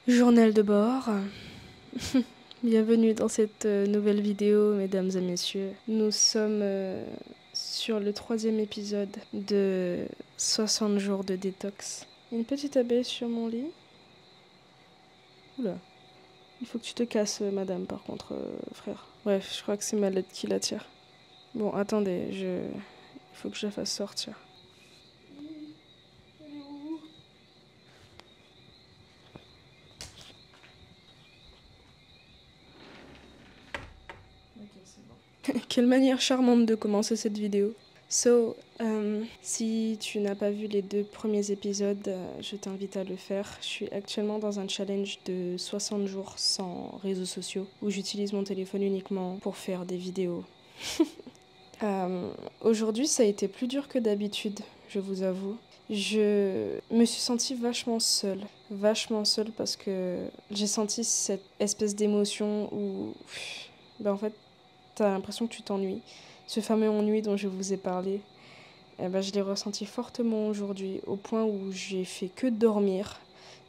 Journal de bord. Bienvenue dans cette nouvelle vidéo, mesdames et messieurs. Nous sommes sur le 3e épisode de 60 jours de détox. Une petite abeille sur mon lit. Oula. Il faut que tu te casses, madame, par contre, frère. Bref, je crois que c'est ma lettre qui l'attire. Bon, attendez, il faut que je la fasse sortir. Quelle manière charmante de commencer cette vidéo. Si tu n'as pas vu les 2 premiers épisodes, je t'invite à le faire. Je suis actuellement dans un challenge de 60 jours sans réseaux sociaux, où j'utilise mon téléphone uniquement pour faire des vidéos. Aujourd'hui, ça a été plus dur que d'habitude, je vous avoue. Je me suis sentie vachement seule parce que j'ai senti cette espèce d'émotion où, en fait, t'as l'impression que tu t'ennuies. Ce fameux ennui dont je vous ai parlé, je l'ai ressenti fortement aujourd'hui, au point où j'ai fait que dormir.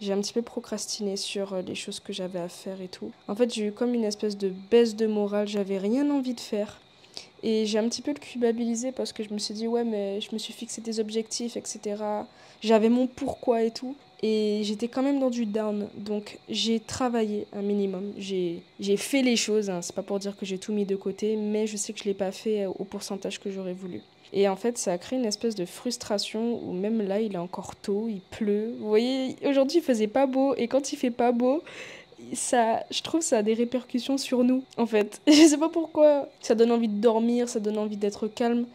J'ai un petit peu procrastiné sur les choses que j'avais à faire et tout. En fait, j'ai eu comme une espèce de baisse de morale, j'avais rien envie de faire. Et j'ai un petit peu le culpabilisé parce que je me suis dit, ouais, mais je me suis fixé des objectifs, etc. J'avais mon pourquoi et tout. Et j'étais quand même dans du down. Donc j'ai travaillé un minimum. J'ai fait les choses. Hein. C'est pas pour dire que j'ai tout mis de côté, mais je sais que je l'ai pas fait au pourcentage que j'aurais voulu. Et en fait, ça a créé une espèce de frustration où même là, il est encore tôt, il pleut. Vous voyez, aujourd'hui, il faisait pas beau. Et quand il fait pas beau, je trouve ça a des répercussions sur nous, en fait. Je sais pas pourquoi. Ça donne envie de dormir, ça donne envie d'être calme.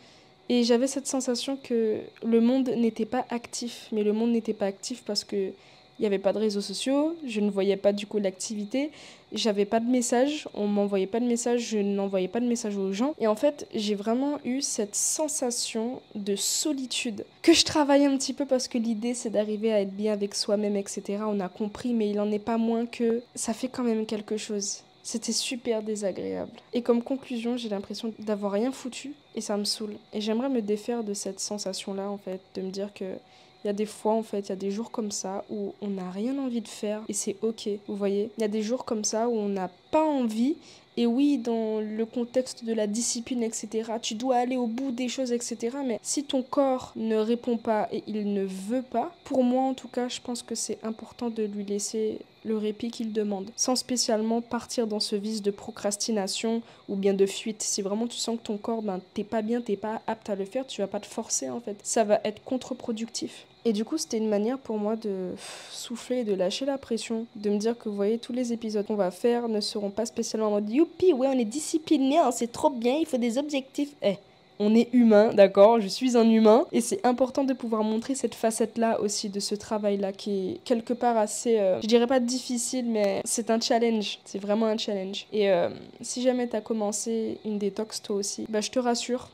Et j'avais cette sensation que le monde n'était pas actif. Mais le monde n'était pas actif parce que il n'y avait pas de réseaux sociaux, je ne voyais pas du coup l'activité, j'avais pas de message, on m'envoyait pas de message, je n'envoyais pas de message aux gens. Et en fait, j'ai vraiment eu cette sensation de solitude que je travaille un petit peu parce que l'idée c'est d'arriver à être bien avec soi-même, etc. On a compris, mais il en est pas moins que ça fait quand même quelque chose. C'était super désagréable. Et comme conclusion, j'ai l'impression d'avoir rien foutu et ça me saoule. Et j'aimerais me défaire de cette sensation-là, en fait, de me dire que il y a des fois, en fait, il y a des jours comme ça où on n'a rien envie de faire et c'est ok, vous voyez. Il y a des jours comme ça où on n'a pas envie. Et oui, dans le contexte de la discipline, etc., tu dois aller au bout des choses, etc. Mais si ton corps ne répond pas et il ne veut pas, pour moi en tout cas, je pense que c'est important de lui laisser le répit qu'il demande, sans spécialement partir dans ce vice de procrastination ou bien de fuite. Si vraiment tu sens que ton corps, t'es pas bien, t'es pas apte à le faire, tu vas pas te forcer en fait. Ça va être contre-productif. Et du coup, c'était une manière pour moi de souffler et de lâcher la pression, de me dire que, vous voyez, tous les épisodes qu'on va faire ne seront pas spécialement en mode youpi, ouais, on est discipliné, hein, c'est trop bien, il faut des objectifs. On est humain, d'accord? Je suis un humain. Et c'est important de pouvoir montrer cette facette-là aussi, de ce travail-là, qui est quelque part assez, je dirais pas difficile, mais c'est un challenge. C'est vraiment un challenge. Et si jamais t'as commencé une détox toi aussi, je te rassure.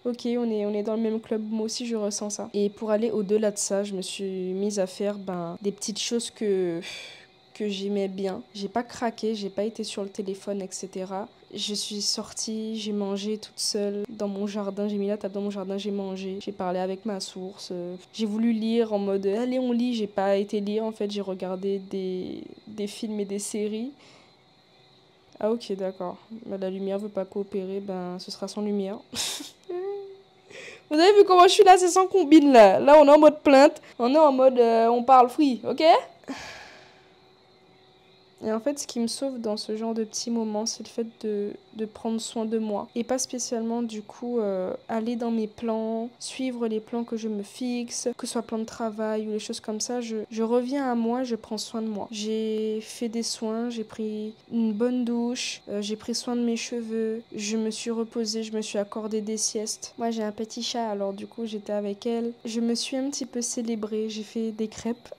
Ok, on est dans le même club, moi aussi je ressens ça. Et pour aller au-delà de ça, je me suis mise à faire des petites choses que j'aimais bien. J'ai pas craqué, j'ai pas été sur le téléphone, etc. Je suis sortie, j'ai mangé toute seule dans mon jardin, j'ai mis la table dans mon jardin, j'ai mangé, j'ai parlé avec ma source. J'ai voulu lire en mode allez on lit, j'ai pas été lire en fait, j'ai regardé des films et des séries. Ah ok d'accord, la lumière veut pas coopérer, ce sera sans lumière. Vous avez vu comment je suis là, c'est sans combine là. Là, on est en mode plainte, on est en mode on parle free, ok? Et en fait, ce qui me sauve dans ce genre de petits moments, c'est le fait de prendre soin de moi. Et pas spécialement, du coup, aller dans mes plans, suivre les plans que je me fixe, que ce soit plan de travail ou les choses comme ça. Je reviens à moi, je prends soin de moi. J'ai fait des soins, j'ai pris une bonne douche, j'ai pris soin de mes cheveux, je me suis reposée, je me suis accordé des siestes. Moi, j'ai un petit chat, alors du coup, j'étais avec elle. Je me suis un petit peu célébrée, j'ai fait des crêpes.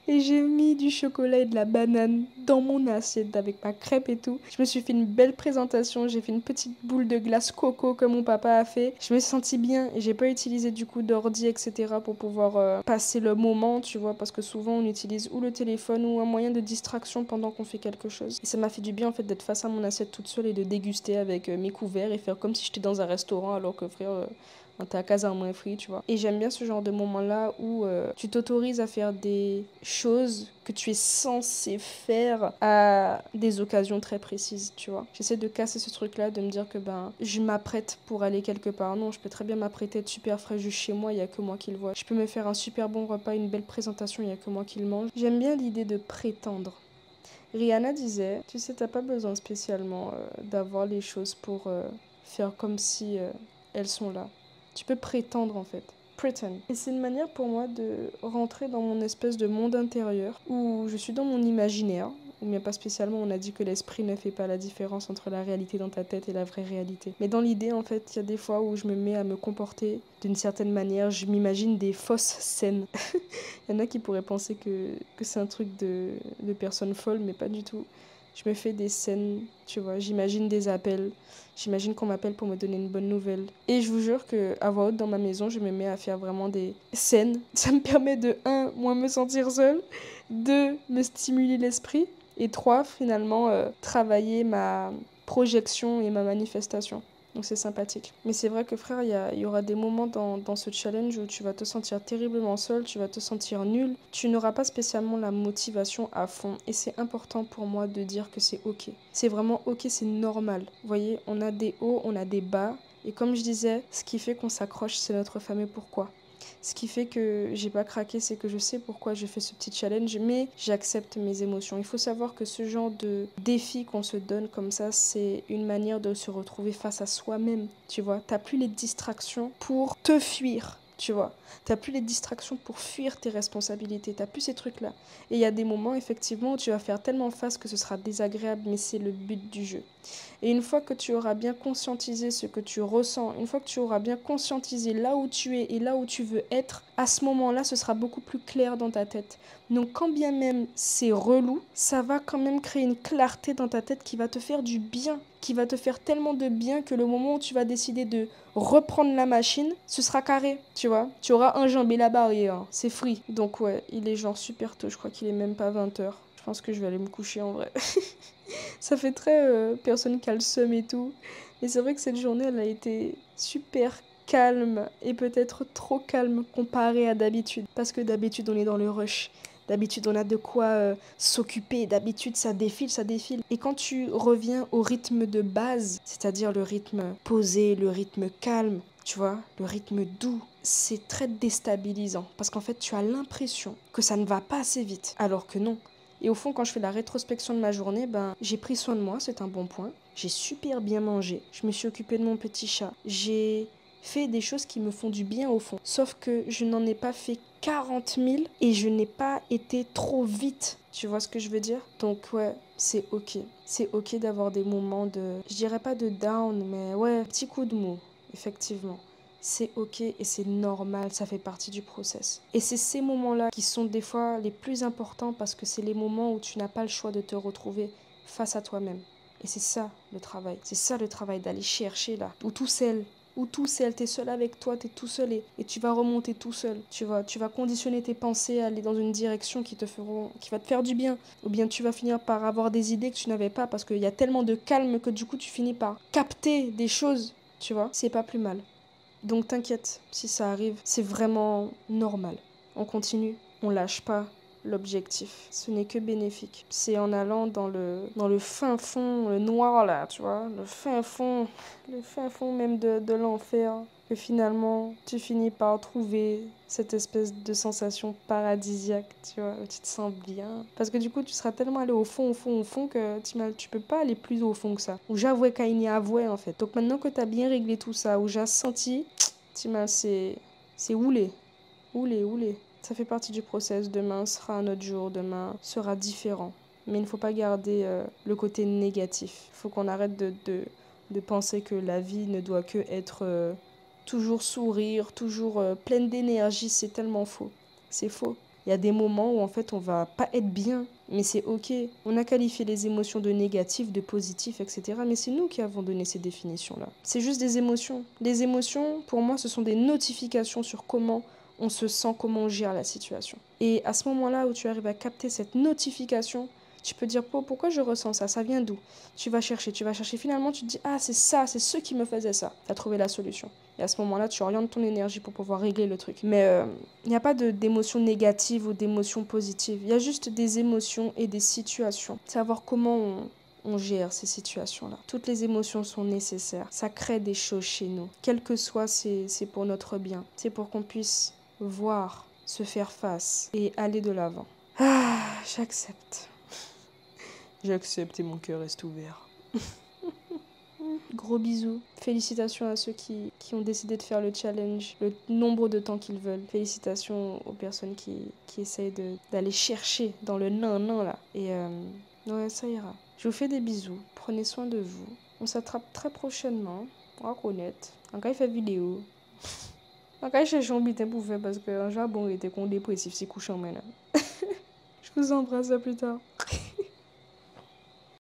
Et j'ai mis du chocolat et de la banane dans mon assiette avec ma crêpe et tout. Je me suis fait une belle présentation, j'ai fait une petite boule de glace coco comme mon papa a fait. Je me suis sentie bien et j'ai pas utilisé du coup d'ordi, etc. pour pouvoir passer le moment, tu vois, parce que souvent on utilise ou le téléphone ou un moyen de distraction pendant qu'on fait quelque chose. Et ça m'a fait du bien en fait d'être face à mon assiette toute seule et de déguster avec mes couverts et faire comme si j'étais dans un restaurant alors que frère... dans ta casa en moins free, tu vois. Et j'aime bien ce genre de moment-là où tu t'autorises à faire des choses que tu es censé faire à des occasions très précises, tu vois. J'essaie de casser ce truc-là, de me dire que je m'apprête pour aller quelque part. Non, je peux très bien m'apprêter, être super frais juste chez moi, il n'y a que moi qui le vois. Je peux me faire un super bon repas, une belle présentation, il n'y a que moi qui le mange. J'aime bien l'idée de prétendre. Rihanna disait, tu sais, t'as pas besoin spécialement d'avoir les choses pour faire comme si elles sont là. Tu peux prétendre en fait. Pretend. Et c'est une manière pour moi de rentrer dans mon espèce de monde intérieur où je suis dans mon imaginaire. Ou bien pas spécialement, on a dit que l'esprit ne fait pas la différence entre la réalité dans ta tête et la vraie réalité. Mais dans l'idée, en fait, il y a des fois où je me mets à me comporter d'une certaine manière, je m'imagine des fausses scènes. Il y en a qui pourraient penser que c'est un truc de personnes folles, mais pas du tout. Je me fais des scènes, tu vois, j'imagine des appels, j'imagine qu'on m'appelle pour me donner une bonne nouvelle. Et je vous jure qu'à voix haute dans ma maison, je me mets à faire vraiment des scènes. Ça me permet de, 1, moins me sentir seule, 2, me stimuler l'esprit, et 3, finalement, travailler ma projection et ma manifestation. Donc c'est sympathique. Mais c'est vrai que frère, il y aura des moments dans ce challenge où tu vas te sentir terriblement seul, tu vas te sentir nul. Tu n'auras pas spécialement la motivation à fond. Et c'est important pour moi de dire que c'est ok. C'est vraiment ok, c'est normal. Vous voyez, on a des hauts, on a des bas. Et comme je disais, ce qui fait qu'on s'accroche, c'est notre fameux pourquoi. Ce qui fait que j'ai pas craqué, c'est que je sais pourquoi je fais ce petit challenge, mais j'accepte mes émotions. Il faut savoir que ce genre de défi qu'on se donne comme ça, c'est une manière de se retrouver face à soi-même, tu vois. T'as plus les distractions pour te fuir, tu vois. T'as plus les distractions pour fuir tes responsabilités, t'as plus ces trucs-là. Et il y a des moments, effectivement, où tu vas faire tellement face que ce sera désagréable, mais c'est le but du jeu. Et une fois que tu auras bien conscientisé ce que tu ressens, une fois que tu auras bien conscientisé là où tu es et là où tu veux être, à ce moment-là, ce sera beaucoup plus clair dans ta tête. Donc quand bien même c'est relou, ça va quand même créer une clarté dans ta tête qui va te faire du bien, qui va te faire tellement de bien que le moment où tu vas décider de reprendre la machine, ce sera carré, tu vois. Tu auras enjambé la barrière, c'est free. Donc ouais, il est genre super tôt, je crois qu'il est même pas 20h. Je pense que je vais aller me coucher en vrai. Ça fait très personne qui a le seum et tout. Mais c'est vrai que cette journée, elle a été super calme et peut-être trop calme comparée à d'habitude. Parce que d'habitude, on est dans le rush. D'habitude, on a de quoi s'occuper. D'habitude, ça défile, ça défile. Et quand tu reviens au rythme de base, c'est-à-dire le rythme posé, le rythme calme, tu vois, le rythme doux, c'est très déstabilisant. Parce qu'en fait, tu as l'impression que ça ne va pas assez vite. Alors que non. Et au fond, quand je fais la rétrospection de ma journée, j'ai pris soin de moi, c'est un bon point. J'ai super bien mangé. Je me suis occupée de mon petit chat. J'ai fait des choses qui me font du bien au fond. Sauf que je n'en ai pas fait 40 000 et je n'ai pas été trop vite. Tu vois ce que je veux dire? Donc ouais, c'est ok. C'est ok d'avoir des moments de... Je dirais pas de down, mais ouais, petit coup de mou, effectivement. C'est ok et c'est normal, ça fait partie du process. Et c'est ces moments-là qui sont des fois les plus importants parce que c'est les moments où tu n'as pas le choix de te retrouver face à toi-même. Et c'est ça le travail. C'est ça le travail d'aller chercher là. Ou tout seul. Ou tout seul. T'es seul avec toi, t'es tout seul et tu vas remonter tout seul. Tu vas conditionner tes pensées à aller dans une direction qui va te faire du bien. Ou bien tu vas finir par avoir des idées que tu n'avais pas parce qu'il y a tellement de calme que du coup tu finis par capter des choses. Tu vois, c'est pas plus mal. Donc t'inquiète, si ça arrive, c'est vraiment normal. On continue, on lâche pas l'objectif. Ce n'est que bénéfique. C'est en allant dans le fin fond, le noir là, tu vois, le fin fond même de l'enfer, que finalement tu finis par trouver cette espèce de sensation paradisiaque, tu vois, où tu te sens bien. Parce que du coup, tu seras tellement allé au fond que tu peux pas aller plus au fond que ça. Ou j'avouais quand il y a avoué en fait. Donc maintenant que tu as bien réglé tout ça, où j'ai senti, c'est oulé. Oulé. Ça fait partie du process. Demain sera un autre jour, demain sera différent. Mais il ne faut pas garder le côté négatif. Il faut qu'on arrête de penser que la vie ne doit que être toujours sourire, toujours pleine d'énergie. C'est tellement faux. C'est faux. Il y a des moments où en fait on va pas être bien, mais c'est ok. On a qualifié les émotions de négatives, de positives, etc. Mais c'est nous qui avons donné ces définitions-là. C'est juste des émotions. Les émotions, pour moi, ce sont des notifications sur comment on se sent, comment on gère la situation. Et à ce moment-là où tu arrives à capter cette notification, tu peux dire pourquoi je ressens ça, ça vient d'où? Tu vas chercher, finalement tu te dis ah c'est ça, c'est ce qui me faisait ça. Tu as trouvé la solution. Et à ce moment-là, tu orientes ton énergie pour pouvoir régler le truc. Mais il n'y a pas d'émotions négatives ou d'émotions positives. Il y a juste des émotions et des situations. Savoir comment on gère ces situations-là. Toutes les émotions sont nécessaires. Ça crée des choses chez nous. Quel que soit, c'est pour notre bien. C'est pour qu'on puisse voir, se faire face et aller de l'avant. Ah, j'accepte. J'accepte et mon cœur reste ouvert. Gros bisous. Félicitations à ceux qui ont décidé de faire le challenge, le nombre de temps qu'ils veulent. Félicitations aux personnes qui essayent d'aller chercher dans le nain là. Et ouais, ça ira. Je vous fais des bisous. Prenez soin de vous. On s'attrape très prochainement. On va connaître. Encore il fait vidéo. Encore il cherche un bitin pour faire parce que un jour bon il était con dépressif, c'est couchant maintenant. Je vous embrasse, à plus tard.